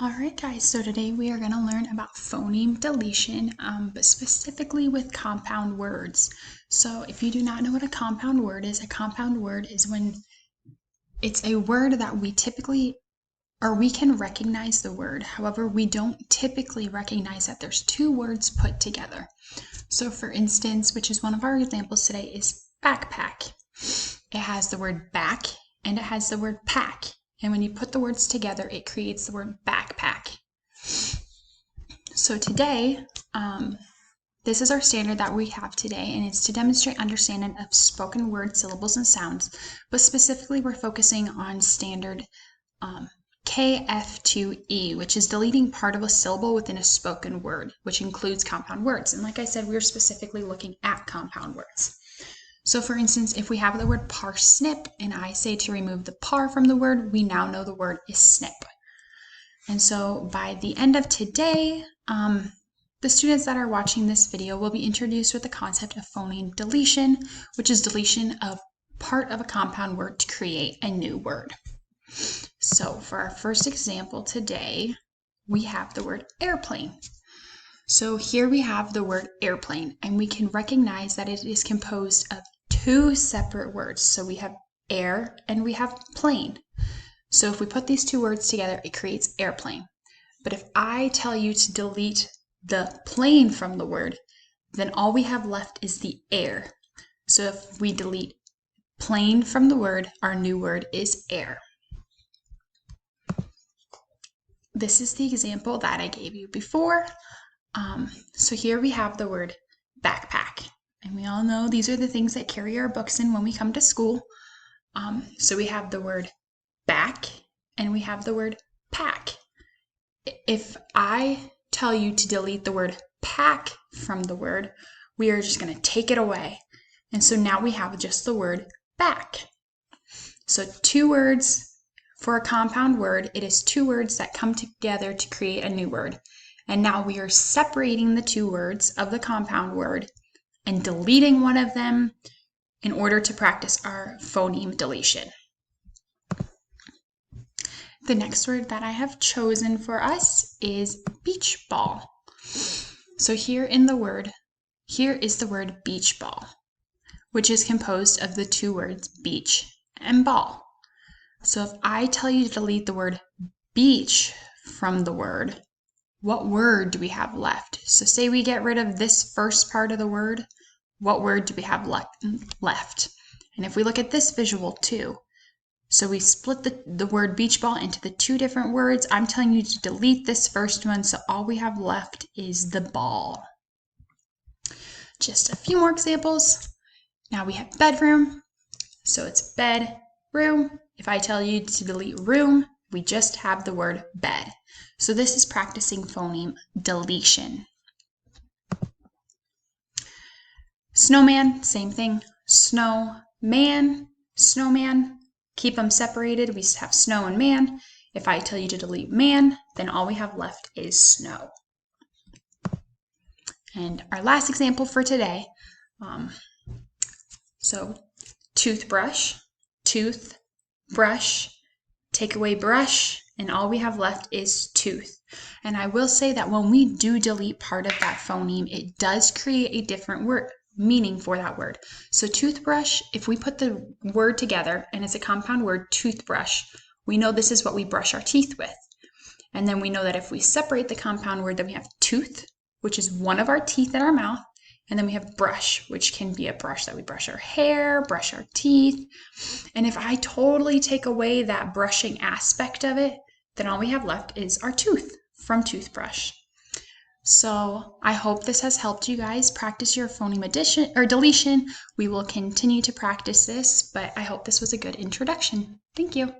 Alright guys, so today we are going to learn about phoneme deletion, but specifically with compound words. So if you do not know what a compound word is when it's a word that we can recognize the word. However, we don't typically recognize that there's two words put together. So for instance, which is one of our examples today, is backpack. It has the word back and it has the word pack. And when you put the words together, it creates the word backpack. So today, this is our standard that we have today, and it's to demonstrate understanding of spoken word syllables and sounds, but specifically we're focusing on standard KF2E, which is deleting part of a syllable within a spoken word, which includes compound words. And like I said, we're specifically looking at compound words. So for instance, if we have the word parsnip and I say to remove the par from the word, we now know the word is snip. And so by the end of today, the students that are watching this video will be introduced with the concept of phoneme deletion, which is deletion of part of a compound word to create a new word. So for our first example today, we have the word airplane. So here we have the word airplane, and we can recognize that it is composed of two separate words. So we have air and we have plane. So if we put these two words together, it creates airplane. But if I tell you to delete the plane from the word, then all we have left is the air. So if we delete plane from the word, our new word is air. This is the example that I gave you before. So here we have the word backpack, and we all know these are the things that carry our books in when we come to school. So we have the word back and we have the word pack. If I tell you to delete the word pack from the word, we are just going to take it away. And so now we have just the word back. So two words for a compound word, it is two words that come together to create a new word. And now we are separating the two words of the compound word and deleting one of them in order to practice our phoneme deletion. The next word that I have chosen for us is beach ball. So here is the word beach ball, which is composed of the two words beach and ball. So if I tell you to delete the word beach from the word, what word do we have left? So say we get rid of this first part of the word, what word do we have left? And if we look at this visual too, so we split the word beach ball into the two different words. I'm telling you to delete this first one, so all we have left is the ball. Just a few more examples. Now we have bedroom, so it's bed, room. If I tell you to delete room, we just have the word bed. So this is practicing phoneme deletion. Snowman, same thing. Snowman, snowman. Keep them separated. We have snow and man. If I tell you to delete man, then all we have left is snow. And our last example for today. So toothbrush, toothbrush, take away brush, and all we have left is tooth. And I will say that when we do delete part of that phoneme, it does create a different word meaning for that word. So toothbrush, if we put the word together and it's a compound word, toothbrush, we know this is what we brush our teeth with. And then we know that if we separate the compound word, then we have tooth, which is one of our teeth in our mouth. And then we have brush, which can be a brush that we brush our hair, brush our teeth. And if I totally take away that brushing aspect of it, then all we have left is our tooth from toothbrush. So I hope this has helped you guys practice your phoneme addition or deletion. We will continue to practice this, but I hope this was a good introduction. Thank you.